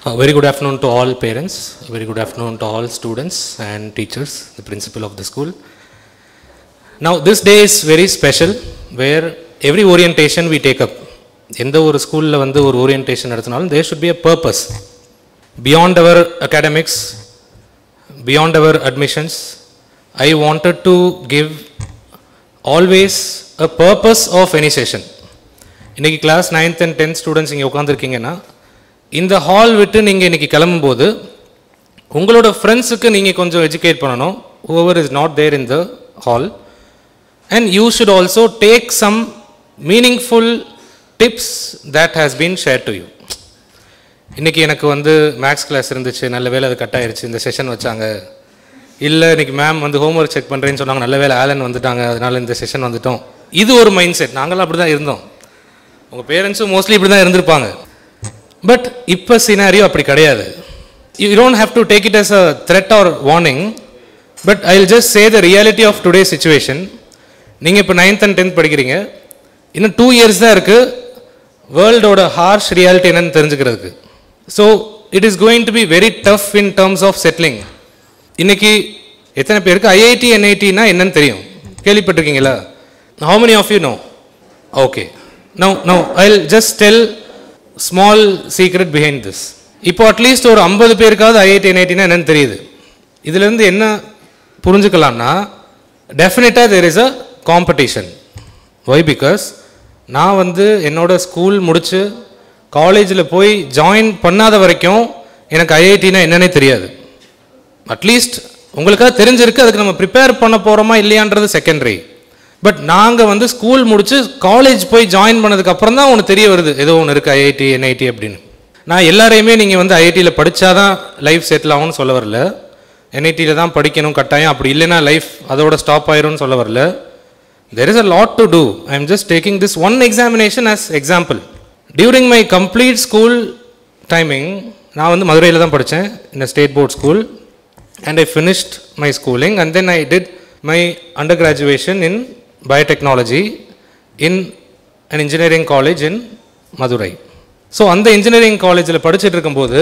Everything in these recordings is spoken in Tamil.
Very good afternoon to all parents, very good afternoon to all students and teachers, the principal of the school. Now this day is very special where every orientation we take up. எந்த ஒரு ஸ்கூலில் வந்து ஒரு ஓரியன்டேஷன் நடத்தினாலும் there should be a purpose. Beyond our academics, beyond our admissions, I wanted to give always a purpose of any session. இன்னைக்கு class 9th and 10th students இங்கே உட்காந்துருக்கீங்கன்னா இந்த ஹால் விட்டு நீங்கள் இன்றைக்கி கிளம்பும்போது உங்களோட ஃப்ரெண்ட்ஸுக்கு நீங்கள் கொஞ்சம் எஜுகேட் பண்ணணும், whoever is not there in the hall, and you should also take some meaningful tips that has been shared to you. இன்றைக்கி எனக்கு வந்து மேக்ஸ் கிளாஸ் இருந்துச்சு, நல்ல வேலை அது கட் ஆயிடுச்சு, இந்த செஷன் வச்சாங்க. இல்லை இன்றைக்கி மேம் வந்து ஹோம்ஒர்க் செக் பண்ணுறேன்னு சொன்னாங்க, நல்ல வேலை ஆலன் வந்துட்டாங்க, அதனால் இந்த செஷன் வந்துட்டோம். இது ஒரு மைண்ட் செட். நாங்களாம் அப்படி தான் இருந்தோம், உங்கள் பேரண்ட்ஸும் மோஸ்ட்லி இப்படி தான் இருந்திருப்பாங்க. பட் இப்போ சினாரியோ அப்படி கிடையாது. You don't have to take it as a threat or warning, but I will just say the reality of today situation. நீங்கள் இப்போ 9th and 10th படிக்கிறீங்க, இன்னும் 2 years தான் இருக்குது வேர்ல்டோட ஹார்ஷ் ரியாலிட்டி என்னன்னு தெரிஞ்சுக்கிறதுக்கு. So it is going to be very tough in terms of settling. இன்றைக்கி எத்தனை பேருக்கு ஐஐடி என்ஐடினா என்னன்னு தெரியும், கேள்விப்பட்டிருக்கீங்களா? How many of you know? Okay, no I will just tell small secret behind this. இப்போ அட்லீஸ்ட் ஒரு 50 பேருக்காவது ஐஐடி என்ஐடினா என்னன்னு தெரியுது. இதுலேருந்து என்ன புரிஞ்சுக்கலாம்னா, டெஃபினட்டாக there is a competition. Why? Because நான் வந்து என்னோட ஸ்கூல் முடித்து காலேஜில் போய் ஜாயின் பண்ணாத வரைக்கும் எனக்கு ஐஐடினா என்னன்னே தெரியாது. அட்லீஸ்ட் உங்களுக்காக தெரிஞ்சிருக்கு, அதுக்கு நம்ம ப்ரிப்பேர் பண்ண போகிறோமா இல்லையான்றது செகண்டரி. பட் நாங்கள் வந்து ஸ்கூல் முடித்து காலேஜ் போய் ஜாயின் பண்ணதுக்கப்புறம் தான் ஒன்று தெரிய வருது, ஏதோ ஒன்று இருக்குது ஐஐடி என்ஐடி அப்படின்னு. நான் எல்லாரையுமே நீங்கள் வந்து ஐஐடியில் படித்தா தான் லைஃப் செட்டில் ஆகும்னு சொல்ல வரல, என்ஐடியில் தான் படிக்கணும் கட்டாயம், அப்படி இல்லைன்னா லைஃப் அதோட ஸ்டாப் ஆயிரும்னு சொல்ல வரல. There is a lot to do. I am just taking this one examination as example. During my complete school timing, நான் வந்து மதுரையில் தான் படித்தேன், in a state board school, and I finished my schooling and then I did my undergraduation in biotechnology in an engineering college in Madurai. So அந்த இன்ஜினியரிங் காலேஜில் படிச்சுட்டு இருக்கும்போது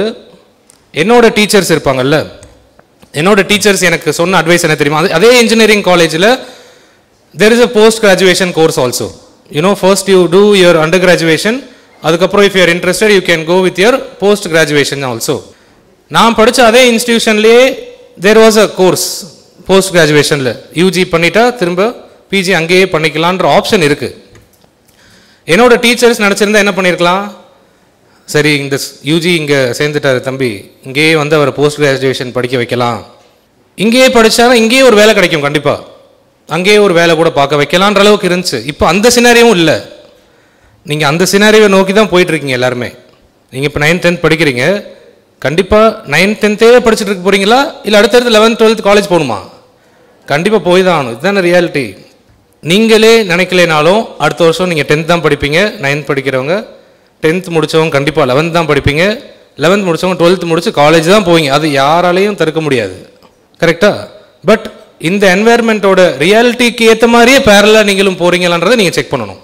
என்னோட டீச்சர்ஸ் இருப்பாங்கல்ல, என்னோட டீச்சர்ஸ் எனக்கு சொன்ன அட்வைஸ் என்ன தெரியுமா? அதே இன்ஜினியரிங் காலேஜில் there is a post graduation course also. You know, first you do your undergraduation, அதுக்கப்புறம் if you are interested you can go with your post graduation also. நான் படித்த அதே இன்ஸ்டிடியூஷன்லேயே there was a course post கிராஜுவேஷனில் யூஜி பண்ணிட்டா திரும்ப பிஜி அங்கேயே பண்ணிக்கலான்ற ஆப்ஷன் இருக்குது. என்னோட டீச்சர்ஸ் நினச்சிருந்தா என்ன பண்ணியிருக்கலாம், சரி இந்த யூஜி இங்கே சேர்ந்துட்டார் தம்பி, இங்கேயே வந்து அவரை போஸ்ட் கிராஜுவேஷன் படிக்க வைக்கலாம், இங்கேயே படித்தாலும் இங்கேயே ஒரு வேலை கிடைக்கும் கண்டிப்பாக, அங்கேயே ஒரு வேலை கூட பார்க்க வைக்கலான்ற அளவுக்கு இருந்துச்சு. இப்போ அந்த சினாரியும் இல்லை. நீங்கள் அந்த சினாரியை நோக்கி தான் போயிட்டுருக்கீங்க எல்லாருமே. நீங்கள் இப்போ 9th 10th படிக்கிறீங்க, கண்டிப்பாக 9th 10th படிச்சுட்டு இருக்க போகிறீங்களா, இல்லை அடுத்தடுத்து 11th 12th காலேஜ் போகணுமா? கண்டிப்பாக போய் தான் ஆகணும். இதுதான ரியாலிட்டி. நீங்களே நினைக்கலைனாலும் அடுத்த வருஷம் நீங்கள் 10th தான் படிப்பீங்க. 9th படிக்கிறவங்க 10th முடித்தவங்க கண்டிப்பாக 11th தான் படிப்பீங்க. 11th முடித்தவங்க 12th முடித்து காலேஜ் தான் போவீங்க. அது யாராலையும் தடுக்க முடியாது, கரெக்டாக? பட் இந்த என்வாயர்மெண்ட்டோட ரியாலிட்டிக்கு ஏற்ற மாதிரியே பேரலாக நீங்களும் போகிறீங்களான்றதை நீங்கள் செக் பண்ணணும்.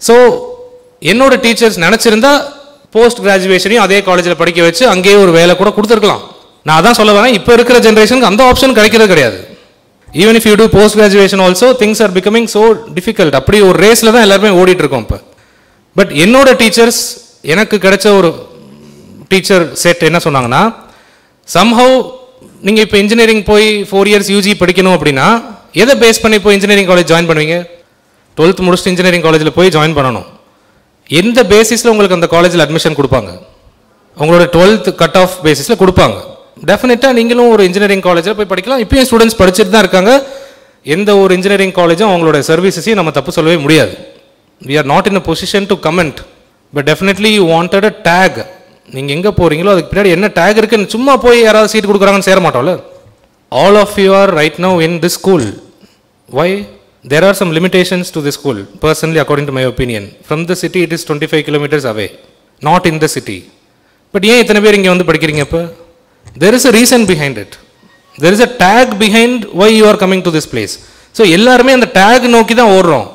ஸோ என்னோட டீச்சர்ஸ் நினச்சிருந்தா போஸ்ட் கிராஜுவேஷனையும் அதே காலேஜில் படிக்க வச்சு அங்கேயே ஒரு வேலை கூட கொடுத்துருக்கலாம். நான் அதான் சொல்ல வரேன், இப்போ இருக்கிற ஜென்ரேஷனுக்கு அந்த ஆப்ஷன் கிடைக்கிறது கிடையாது. Even if you do post graduation also things are becoming so difficult. அப்படி ஒரு ரேஸில் தான் எல்லாருமே ஓடிட்டு இருக்கோம் இப்போ. பட் என்னோட டீச்சர்ஸ், எனக்கு கிடைச்ச ஒரு டீச்சர் செட் என்ன சொன்னாங்கன்னா, சம்ஹவ் நீங்கள் இப்போ இன்ஜினியரிங் போய் 4 years யூஜி படிக்கணும் அப்படின்னா எதை பேஸ் பண்ணி இப்போ இன்ஜினியரிங் காலேஜ் ஜாயின் பண்ணுவீங்க? 12th முடிச்சுட்டு இன்ஜினியரிங் காலேஜில் போய் ஜாயின் பண்ணணும். எந்த பேசிஸில் உங்களுக்கு அந்த காலேஜில் அட்மிஷன் கொடுப்பாங்க? உங்களோட 12th கட் ஆஃப் பேசிஸில் கொடுப்பாங்க. டெஃபினட்டாக நீங்களும் ஒரு இன்ஜினியரிங் காலேஜில் போய் படிக்கலாம். இப்போயும் ஸ்டூடெண்ட்ஸ் படிச்சுட்டு தான் இருக்காங்க. எந்த ஒரு இன்ஜினியரிங் காலேஜும் அவங்களோட சர்வீசஸையும் நம்ம தப்பு சொல்லவே முடியாது. we are not in a position to comment, but definitely you wanted a tag. நீங்கள் எங்கே போகிறீங்களோ அதுக்கு பின்னாடி என்ன டேக் இருக்குன்னு சும்மா போய் யாராவது சீட் கொடுக்குறாங்கன்னு சேர மாட்டோம்ல. all of you are right now in this school. why? there are some limitations to this school personally, according to my opinion. From the city it is 25 kilometers away, not in the city. but ஏன் இத்தனை பேர் இங்கே வந்து படிக்கிறீங்க? இப்போ there is a reason behind it. there is a tag behind why you are coming to this place. So எல்லாருமே அந்த டேக் நோக்கி தான் ஓடுறோம்.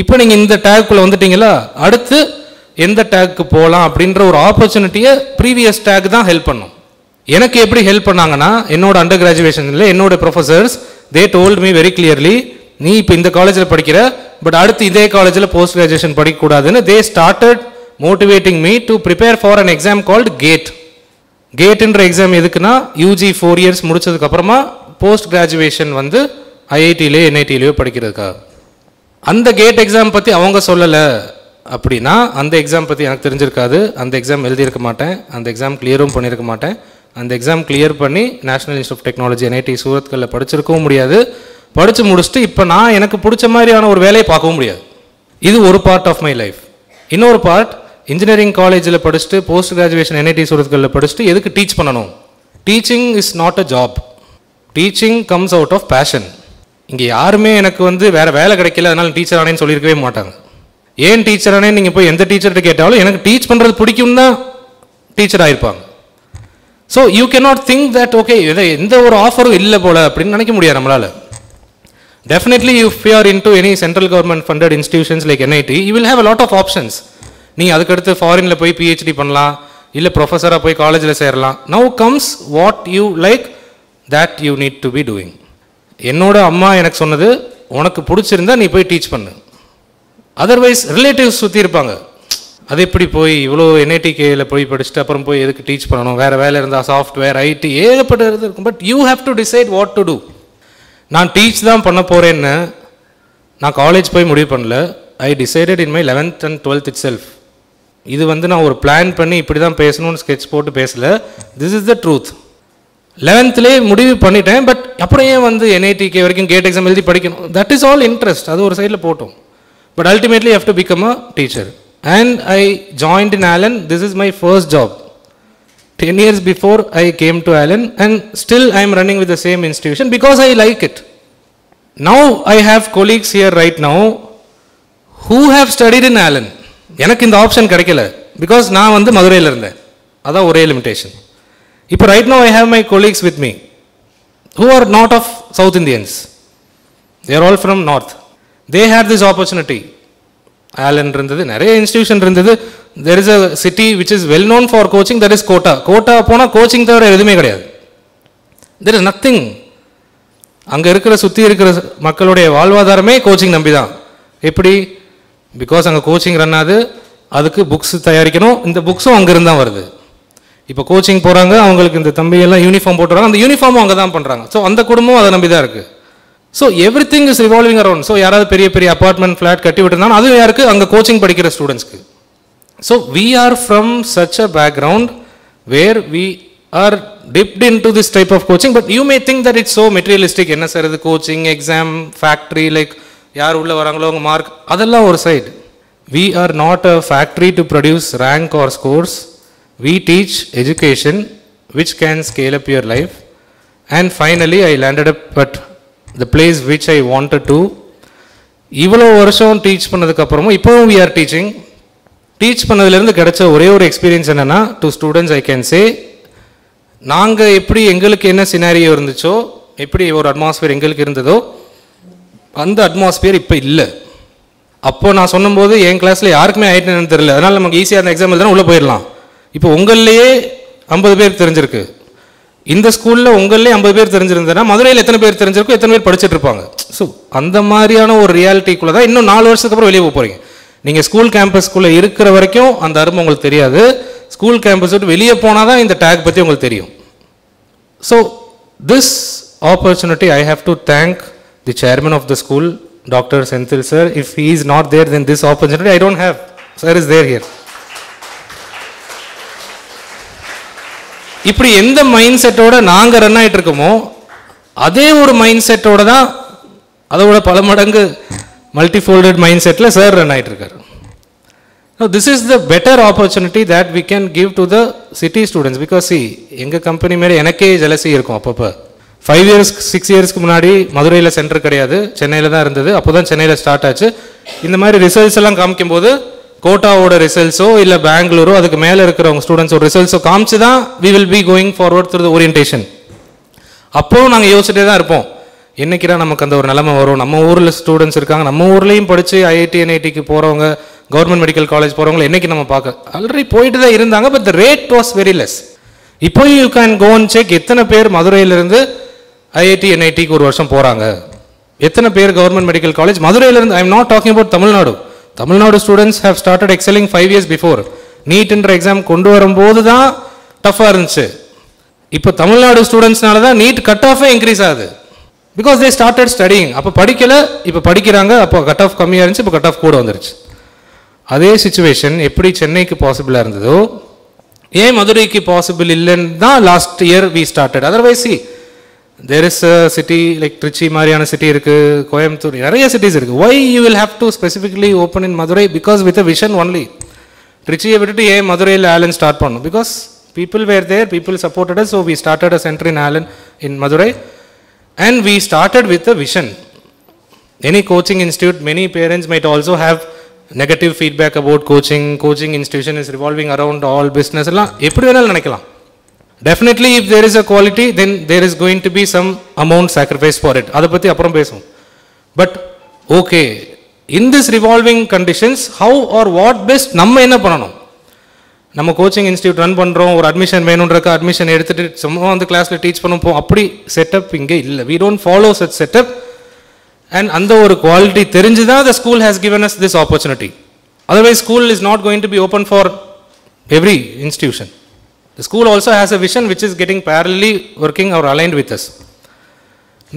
இப்போ நீங்கள் இந்த டேக்குள்ளே வந்துட்டீங்களா, அடுத்து எந்த டேக்கு போகலாம் அப்படின்ற ஒரு ஆப்பர்ச்சுனிட்டியை ப்ரீவியஸ் டேக் தான் ஹெல்ப் பண்ணும். எனக்கு எப்படி ஹெல்ப் பண்ணாங்கன்னா, என்னோட அண்டர் கிராஜுவேஷனில் என்னோட professors they told me very clearly, நீ இப்போ இந்த காலேஜில் படிக்கிற, பட் அடுத்து இதே காலேஜில் போஸ்ட் கிராஜுவேஷன் படிக்கக்கூடாதுன்னு they started motivating me to prepare for an exam called CAT. கேட்ன்ற எக்ஸாம் எதுக்குன்னா, யூஜி 4 இயர்ஸ் முடிச்சதுக்கப்புறமா போஸ்ட் கிராஜுவேஷன் வந்து ஐஐடியிலே என்ஐடியிலையோ படிக்கிறதுக்கா. அந்த கேட் எக்ஸாம் பற்றி அவங்க சொல்லலை அப்படின்னா அந்த எக்ஸாம் பற்றி எனக்கு தெரிஞ்சிருக்காது, அந்த எக்ஸாம் எழுதியிருக்க மாட்டேன், அந்த எக்ஸாம் கிளியரும் பண்ணியிருக்க மாட்டேன். அந்த எக்ஸாம் கிளியர் பண்ணி National Institute of Technology NIT சூரத்கல்ல படிச்சிருக்கவும் முடியாது. படித்து முடிச்சுட்டு இப்போ நான் எனக்கு பிடிச்ச மாதிரியான ஒரு வேலையை பார்க்கவும் முடியாது. இது ஒரு பார்ட் ஆஃப் மை லைஃப். இன்னொரு பார்ட், இன்ஜினியரிங் காலேஜில் படிச்சுட்டு போஸ்ட் கிராஜுவேஷன் என்ஐடி சூரத்கல்ல படிச்சுட்டு எதுக்கு டீச் பண்ணணும்? Teaching is not a job. Teaching comes out of passion. இங்கே யாருமே எனக்கு வந்து வேறு வேலை கிடைக்கல அதனால் டீச்சர் ஆனேன்னு சொல்லியிருக்கவே மாட்டாங்க. ஏன் டீச்சர் ஆனே நீங்கள் போய் எந்த டீச்சர்கிட்ட கேட்டாலும் எனக்கு டீச் பண்ணுறது பிடிக்கும் தான் டீச்சர் ஆகிருப்பாங்க. So you cannot think that okay இதை எந்த ஒரு ஆஃபரும் இல்லை போல் அப்படின்னு நினைக்க முடியாது நம்மளால். Definitely if you are into any central government funded institutions like NIT, you will have a lot of options. நீங்கள் அதுக்கடுத்து ஃபாரினில் போய் பிஹெச்டி பண்ணலாம், இல்லை ப்ரொஃபஸராக போய் காலேஜில் சேரலாம். Now comes what you like that you need to be doing. என்னோட அம்மா எனக்கு சொன்னது, உனக்கு பிடிச்சிருந்தா நீ போய் டீச் பண்ணு. அதர்வைஸ் ரிலேட்டிவ்ஸ் சுற்றி இருப்பாங்க, அது எப்படி போய் இவ்வளோ என்ஐடிகேயில் போய் படிச்சுட்டு அப்புறம் போய் எதுக்கு டீச் பண்ணணும், வேறு வேலை இருந்தால் சாஃப்ட்வேர் ஐடி ஏகப்பட்டது இருக்கும். But you have to decide what to do. நான் டீச் தான் பண்ண போகிறேன்னு நான் காலேஜ் போய் முடிவு பண்ணல. I decided in my 11th and 12th itself. இது வந்து நான் ஒரு பிளான் பண்ணி இப்படி தான் பேசணும்னு ஸ்கெட்ச் போட்டு பேசலை. This is the truth. 11th முடிவு பண்ணிட்டேன். பட் அப்புறம் ஏன் வந்து என்ஐடிகே வரைக்கும் கேட் எக்ஸாம் எழுதி படிக்கணும்? தட் இஸ் ஆல் இன்ட்ரெஸ்ட், அது ஒரு சைடில் போட்டோம். But ultimately, I have to become a teacher. And I joined in Allen. This is my first job. 10 years before I came to Allen, and still I am running with the same institution because I like it. Now I have colleagues here right now who have studied in Allen. எனக்கு இந்த ஆப்ஷன் கிடைக்கல because நான் வந்து மதுரையில் இருந்தேன். அதான் ஒரே லிமிடேஷன். இப்போ right now I have my colleagues with me who are not of South Indians. They are all from North. They had this opportunity. Allen இருந்தது, நிறைய இன்ஸ்டிடியூஷன் இருந்தது. There is a city which is well known for coaching, that is Kota. Kota போனால் கோச்சிங் தவிர எதுவுமே கிடையாது. There is nothing. அங்கே இருக்கிற சுற்றி இருக்கிற மக்களுடைய வாழ்வாதாரமே கோச்சிங் நம்பி தான். எப்படி? பிகாஸ் அங்கே கோச்சிங் ரன் ஆகுது, அதுக்கு புக்ஸ் தயாரிக்கணும், இந்த புக்ஸும் அங்கேருந்து தான் வருது. இப்போ கோச்சிங் போகிறாங்க, அவங்களுக்கு இந்த தம்பியெல்லாம் யூனிஃபார்ம் போட்டுறாங்க, அந்த யூனிஃபார்மும் அங்கே தான் பண்ணுறாங்க. ஸோ அந்த குடும்பம் அதை நம்பி தான் இருக்குது. So every thing is revolving around. So யாராவது பெரிய பெரிய அப்பார்ட்மெண்ட் ஃப்ளாட் கட்டி விட்டுருந்தாலும் அதுவும் யாருக்கு? அங்கே கோச்சிங் படிக்கிற ஸ்டூடெண்ட்ஸ்க்கு. So we are from such a background where we are dipped into this type of coaching. But you may think that it's so materialistic. என்ன சார் இது கோச்சிங், எக்ஸாம், ஃபேக்ட்ரி, லைக் யார் உள்ளே வராங்களோ அவங்க மார்க், அதெல்லாம் ஒரு side. We are not a factory to produce rank or scores. We teach education which can scale up your life. And finally I landed up but the place which I wanted to. இவ்வளோ வருஷம் டீச் பண்ணதுக்கப்புறமும் இப்போவும் we are teaching. டீச் பண்ணதுலேருந்து கிடைச்ச ஒரே ஒரு எக்ஸ்பீரியன்ஸ் என்னென்னா, to students I can say, நாங்கள் எப்படி எங்களுக்கு என்ன சினாரியோ இருந்துச்சோ, எப்படி ஒரு அட்மாஸ்பியர் எங்களுக்கு இருந்ததோ அந்த அட்மாஸ்பியர் இப்போ இல்லை. அப்போ நான் சொன்னும்போது என் கிளாஸில் யாருக்குமே ஆயிட்டு என்னன்னு தெரியல, அதனால் நமக்கு ஈஸியாக அந்த எக்ஸாம் எழுதுனா உள்ளே போயிடலாம். இப்போ உங்கள்லேயே 50 பேர் தெரிஞ்சிருக்கு. இந்த ஸ்கூலில் உங்களே 50 பேர் தெரிஞ்சிருந்தேன்னா மதுரையில் எத்தனை பேர் தெரிஞ்சிருக்கும், எத்தனை பேர் படிச்சுட்டு இருப்பாங்க. ஸோ அந்த மாதிரியான ஒரு ரியாலிட்டிக்குள்ளே தான் இன்னும் 4 வருஷத்துக்கு அப்புறம் வெளியே போக போகிறீங்க. நீங்கள் ஸ்கூல் கேம்பஸ்குள்ளே இருக்கிற வரைக்கும் அந்த அருமை உங்களுக்கு தெரியாது. ஸ்கூல் கேம்பஸ் விட்டு வெளியே போனால் தான் இந்த டேக் பற்றி உங்களுக்கு தெரியும். So this opportunity I have to thank the chairman of the school, doctor Senthil sir. If he is not there then this opportunity I don't have. Sir is there here. இப்படி எந்த மைண்ட் செட்டோட நாங்கள் ரன் ஆகிட்டு இருக்கோமோ அதே ஒரு மைண்ட் செட்டோட தான், அதோட பல மடங்கு மல்டிஃபோல்டட் மைண்ட் செட்டில் சார் ரன் ஆகிட்டு இருக்காரு. This is the better opportunity that we can give to the city students. Because எங்கள் கம்பெனி மேலே எனக்கே ஜெலசி இருக்கும். அப்பப்போ 5 இயர்ஸ் 6 இயர்ஸ்க்கு முன்னாடி மதுரையில் சென்டர் கிடையாது, சென்னையில் தான் இருந்தது. அப்போ தான் சென்னையில் ஸ்டார்ட் ஆச்சு. இந்த மாதிரி ரிசல்ட்ஸ் எல்லாம் காமிக்கும்போது கோட்டாவோட ரிசல்ட்ஸோ இல்லை பெங்களூரோ அதுக்கு மேலே இருக்கிறவங்க ஸ்டூடெண்ட்ஸோட ரிசல்ட்ஸோ காமிச்சு தான் we will be going forward through the orientation. அப்போவும் நாங்கள் யோசிச்சுட்டே தான் இருப்போம், என்னைக்குடா நமக்கு அந்த ஒரு நிலைமை வரும். நம்ம ஊரில் ஸ்டூடெண்ட்ஸ் இருக்காங்க, நம்ம ஊர்லேயும் படித்து ஐஐடி என்ஐடிக்கு போகிறவங்க கவர்மெண்ட் மெடிக்கல் காலேஜ் போகிறவங்களை என்னைக்கு நம்ம பார்க்க ஆல்ரெடி போயிட்டு தான் இருந்தாங்க. But the rate was very less. இப்போ you can go and check எத்தனை பேர் மதுரையிலிருந்து ஐஐடி என்ஐடிக்கு ஒரு வருஷம் போகிறாங்க, எத்தனை பேர் கவர்மெண்ட் மெடிக்கல் காலேஜ் மதுரையிலிருந்து. I am not talking about Tamil Nadu. Tamil Nadu students have started excelling 5 years before. நீட்ன்ற எக்ஸாம் கொண்டு வரும்போது தான் டஃப்பாக இருந்துச்சு. இப்போ தமிழ்நாடு ஸ்டூடெண்ட்ஸ்னால தான் நீட் கட் ஆஃபே இன்க்ரீஸ் ஆகுது. Because they started studying. அப்போ படிக்கலை, இப்போ படிக்கிறாங்க. அப்போ கட் ஆஃப் கம்மியாக இருந்துச்சு, இப்போ கட் ஆஃப் கூட வந்துருச்சு. அதே சுச்சுவேஷன் எப்படி சென்னைக்கு பாசிபிளாக இருந்ததோ ஏன் மதுரைக்கு பாசிபிள் இல்லைன்னு தான் last year we started. Otherwise see there is a city like Trichy மாதிரியான சிட்டி இருக்குது, கோயம்புத்தூர், நிறைய சிட்டிஸ் இருக்குது. Why you will have to specifically open in Madurai? Because with a vision only. ட்ரிச்சியை விட்டுட்டு ஏன் மதுரையில் ஆலன் ஸ்டார்ட் பண்ணணும்? Because people were there, people supported us, so we started a center in Allen in Madurai, and we started with a vision. Any coaching institute, many parents might also have negative feedback about coaching. Coaching institution is revolving around all business. Eppadi venal nenikalam. Definitely if there is a quality, then there is going to be some amount sacrifice for it. Adha patti appuram pesum. But okay, in this revolving conditions, how or what best நம்ம என்ன பண்ணணும்? நம்ம கோச்சிங் இன்ஸ்டியூட் ரன் பண்ணுறோம், ஒரு அட்மிஷன் வேணுன்றக்க அட்மிஷன் எடுத்துகிட்டு சும்மா வந்து கிளாஸில் டீச் பண்ணுவோம். அப்படி செட்டப் இங்கே இல்லை. We don't follow such setup. And அந்த ஒரு குவாலிட்டி தெரிஞ்சு தான் the school has given us this opportunity. Otherwise school is not going to be open for every institution. The school also has a vision which is getting parallelly working or aligned with us.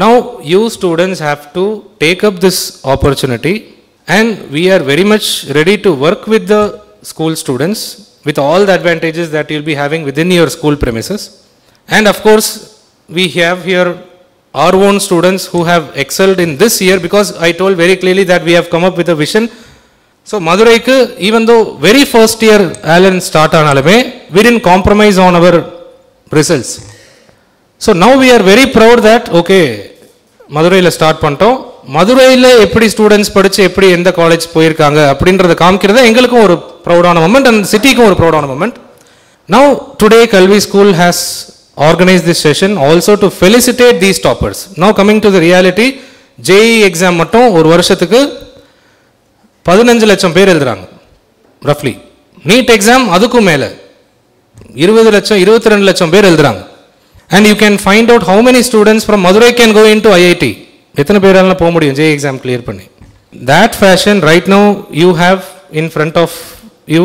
Now you students have to take up this opportunity, and we are very much ready to work with the school students with all the advantages that you will be having within your school premises. And of course, we have here our own students who have excelled in this year, because I told very clearly that we have come up with a vision. So Maduraikku, even though very first year Allen start aanalume, we didn't compromise on our results. So now we are very proud that okay, Maduraila start பண்ணிட்டோம். மதுரையில் எப்படி ஸ்டூடெண்ட்ஸ் படித்து எப்படி எந்த காலேஜ் போயிருக்காங்க அப்படின்றத காமிக்கிறது எங்களுக்கும் ஒரு ப்ரௌடான மொமெண்ட், அண்ட் சிட்டிக்கும் ஒரு ப்ரௌடான moment. Now today Kalvi school has organise this session also to felicitate these toppers. Now coming to the reality, JEE exam மட்டும் ஒரு வருஷத்துக்கு 15 லட்சம் பேர் எழுதுறாங்க ரஃப்லி. நீட் எக்ஸாம் அதுக்கும் மேலே 20 லட்சம் 22 லட்சம் பேர் எழுதுறாங்க. And you can find out how many students from Madurai can go into IIT. எத்தனை பேரால போக முடியும் ஜே எக்ஸாம் கிளியர் பண்ணி? that fashion right now you have in front of you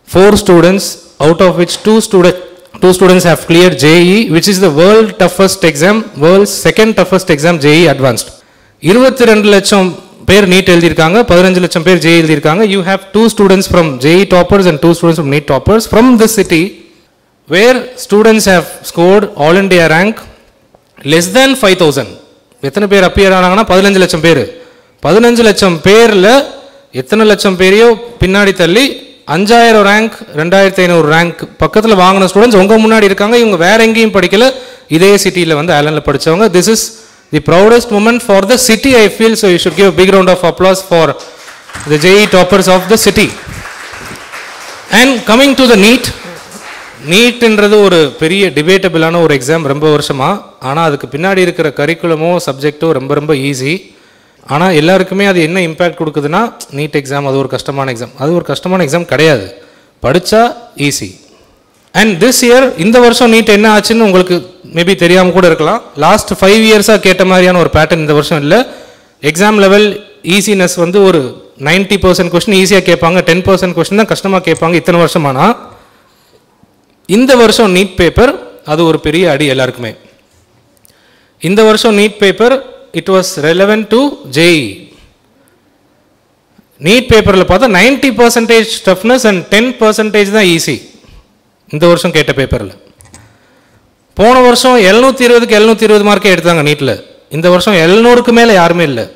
4 students, out of which 2 students have cleared JEE, which is the world toughest exam, world's second toughest exam, JEE advanced. 22 லட்சம் பேர் நீட் எழுதியிருக்காங்க, 15 லட்சம் பேர் JEE எழுதியிருக்காங்க. You have 2 students from JEE toppers and 2 students from NEET toppers from this city, where students have scored all India rank less than 5,000. எத்தனை பேர் அப்பியர் ஆனாங்கன்னா 15 லட்சம் பேர். 15 லட்சம் பேரில் எத்தனை லட்சம் பேரையோ பின்னாடி தள்ளி 5000 ரேங்க் 2500 ரேங்க் பக்கத்தில் வாங்கின ஸ்டூடெண்ட்ஸ் உங்கள் முன்னாடி இருக்காங்க. இவங்க வேற எங்கேயும் படிக்கல, இதே சிட்டியில் வந்து ஆலனில் படித்தவங்க. This is the proudest moment for the city, I feel. So you should give big round of applause for the JEE toppers of the city. And coming to the NEET, நீட்ன்றது ஒரு பெரிய டிபேட்டபிளான ஒரு எக்ஸாம் ரொம்ப வருஷமாக. ஆனால் அதுக்கு பின்னாடி இருக்கிற கரிக்குலமோ சப்ஜெக்டோ ரொம்ப ரொம்ப ஈஸி. ஆனால் எல்லாருக்குமே அது என்ன இம்பேக்ட் கொடுக்குதுன்னா, நீட் எக்ஸாம் அது ஒரு கஷ்டமான எக்ஸாம். அது ஒரு கஷ்டமான எக்ஸாம் கிடையாது, படித்தா ஈஸி. அண்ட் திஸ் இயர், இந்த வருஷம் நீட் என்ன ஆச்சுன்னு உங்களுக்கு மேபி தெரியாமல் கூட இருக்கலாம். லாஸ்ட் 5 இயர்ஸாக கேட்ட மாதிரியான ஒரு பேட்டர்ன் இந்த வருஷம் இல்லை. எக்ஸாம் லெவல் ஈஸினஸ் வந்து ஒரு 90% கொஸ்டின் ஈஸியாக கேட்பாங்க, 10% கொஸ்டின் தான் கஷ்டமாக கேட்பாங்க இத்தனை வருஷமானா. இந்த வருஷம் நீட் பேப்பர் அது ஒரு பெரிய அடி எல்லாருக்குமே. இந்த வருஷம் NEET paper it was relevant to JEE. NEET பேப்பரில் பார்த்தா 90% டஃப்னஸ் அண்ட் 10% தான் ஈஸி இந்த வருஷம் கேட்ட பேப்பரில். போன வருஷம் 720க்கு 720 மார்க்கே எடுத்தாங்க நீட்டில். இந்த வருஷம் 700க்கு மேலே யாருமே இல்லை.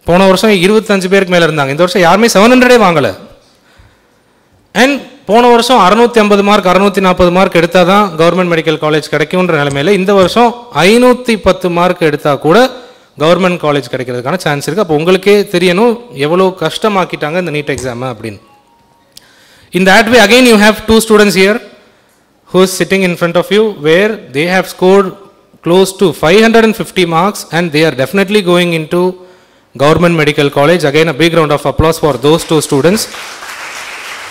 போன வருஷம் 25 பேருக்கு மேலே இருந்தாங்க. இந்த வருஷம் யாருமே 700 வாங்கலை. அண்ட் போன வருஷம் 650 மார்க் 640 மார்க் எடுத்தால் தான் கவர்மெண்ட் மெடிக்கல் காலேஜ் கிடைக்கும்ன்ற நிலைமையில் இந்த வருஷம் 510 மார்க் எடுத்தால் கூட கவர்மெண்ட் காலேஜ் கிடைக்கிறதுக்கான சான்ஸ் இருக்குது. அப்போ உங்களுக்கே தெரியணும் எவ்வளோ கஷ்டமாக்கிட்டாங்க இந்த நீட் எக்ஸாமை அப்படின்னு. In that way, again you have 2 students here who is sitting in front of you, where they have scored close to 550 marks, and they are definitely going into Government Medical College. Again, a big round of applause for those two students.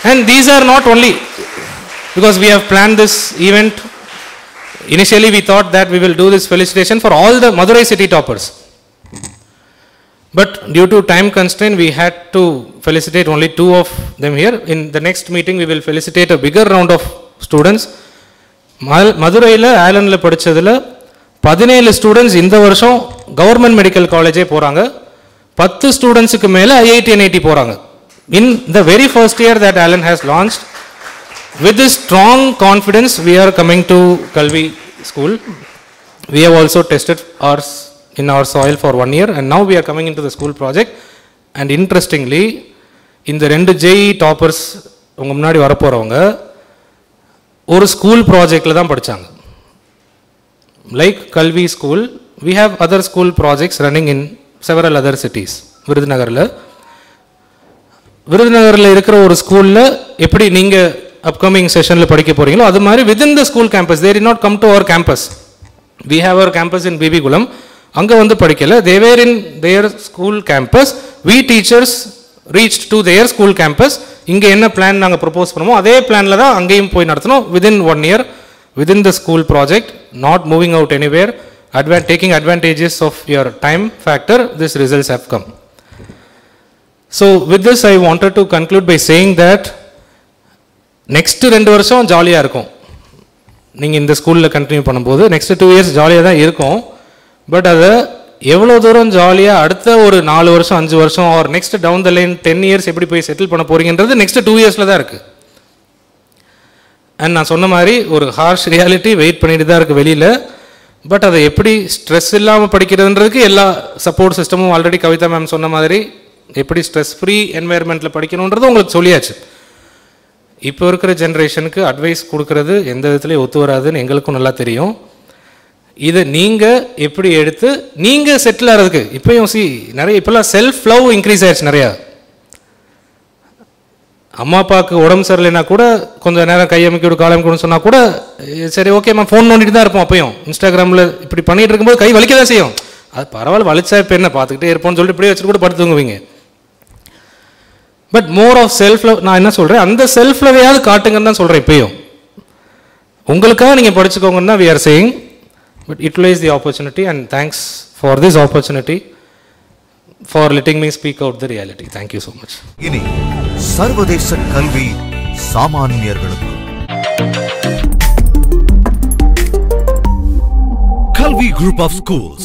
And these are not only, because we have planned this event, initially we thought that we will do this felicitation for all the Madurai city toppers. But due to time constraint, we had to felicitate only 2 of them here. In the next meeting, we will felicitate a bigger round of students. மதுரையில் ஐலண்டில் படித்ததில் 17 ஸ்டூடெண்ட்ஸ் இந்த வருஷம் கவர்மெண்ட் மெடிக்கல் காலேஜே போகிறாங்க. 10 ஸ்டூடெண்ட்ஸுக்கு மேலே IIT NIT போகிறாங்க. In the very first year that island has launched. With this strong confidence we are coming to Kalvi school. We have also tested ours in our soil for 1 year, and now we are coming into the school project. And interestingly, இந்த 2 JEE toppers உங்க முன்னாடி வரப்போறவங்க ஒரு ஸ்கூல் ப்ராஜெக்ட்ல தான் படிச்சாங்க. Like Kalvi School, we have other school projects running in several other cities. விருதுநகர்ல இருக்கிற ஒரு ஸ்கூல்ல எப்படி நீங்க அப்கமிங் செஷன்ல படிக்க போறீங்களோ அது மாதிரி within the school campus, they did not come to our campus. We have our campus in BB Kulam. அங்க வந்து படிக்கல, they were in their school campus. We teachers reached to their school campus. இங்க என்ன பிளான் நாங்க ப்ரோபோஸ் பண்ணுமோ அதே பிளான்ல தான் அங்கேயும் போய் நடத்தணும். within 1 year, within the school project, not moving out anywhere, taking advantages of your time factor, these results have come. So with this I wanted to conclude by saying that next 2 வருஷம் ஜாலியா இருக்கும். நீங்க இந்த ஸ்கூல்ல கண்டினியூ பண்ணும்போது next 2 years ஜாலியா தான் இருக்கும். பட் அதை எவ்வளோ தூரம் ஜாலியாக அடுத்த ஒரு 4 வருஷம் 5 வருஷம் or next down the line 10 years எப்படி போய் செட்டில் பண்ண போறீங்கன்றது நெக்ஸ்ட் 2 இயர்ஸில் தான் இருக்குது. அண்ட் நான் சொன்ன மாதிரி ஒரு ஹார்ஷ் ரியாலிட்டி வெயிட் பண்ணிட்டு தான் இருக்குது வெளியில். பட் அதை எப்படி ஸ்ட்ரெஸ் இல்லாமல் படிக்கிறதுன்றதுக்கு எல்லா சப்போர்ட் சிஸ்டமும் ஆல்ரெடி கவிதா மேம் சொன்ன மாதிரி எப்படி ஸ்ட்ரெஸ் ஃப்ரீ என்வாயர்மெண்ட்டில் படிக்கணுன்றது உங்களுக்கு சொல்லியாச்சு. இப்போ இருக்கிற ஜென்ரேஷனுக்கு அட்வைஸ் கொடுக்கறது எந்த விதத்துலேயும் ஒத்து வராதுன்னு எங்களுக்கும் நல்லா தெரியும். இதை நீங்கள் எப்படி எடுத்து நீங்கள் செட்டில் ஆகிறதுக்கு இப்போயும் நிறைய இப்போல்லாம் செல்ஃப் லவ் இன்க்ரீஸ் ஆயிடுச்சு நிறையா. அம்மா அப்பாவுக்கு உடம்பு சரியில்லைன்னா கூட கொஞ்சம் நேரம் கையமைக்க விடு காலமைக்கணும்னு சொன்னால் கூட சரி ஓகேம்மா ஃபோன் நோண்டிட்டு தான் இருப்போம். அப்பயும் இன்ஸ்டாகிராமில் இப்படி பண்ணிகிட்டு இருக்கும்போது கை வலிக்க தான் செய்யும். அது பரவாயில்ல, வலிச்சா இப்போ என்ன பார்த்துக்கிட்டே இருப்போம்னு சொல்லிட்டு இப்படியே வச்சுட்டு கூட படுத்து தூங்குவீங்க. But more of self love, நான் என்ன சொல்கிறேன், அந்த செல்ஃப் லவ்வையாவது காட்டுங்கன்னு தான் சொல்கிறேன். இப்போயும் உங்களுக்காக நீங்கள் படிச்சுக்கோங்கன்னு தான் we are saying. But utilize the opportunity, and thanks for this opportunity for letting me speak out the reality. Thank you so much. இனி சர்வதேச கல்வி சாமானியர்களுக்கு Kalvi Group of Schools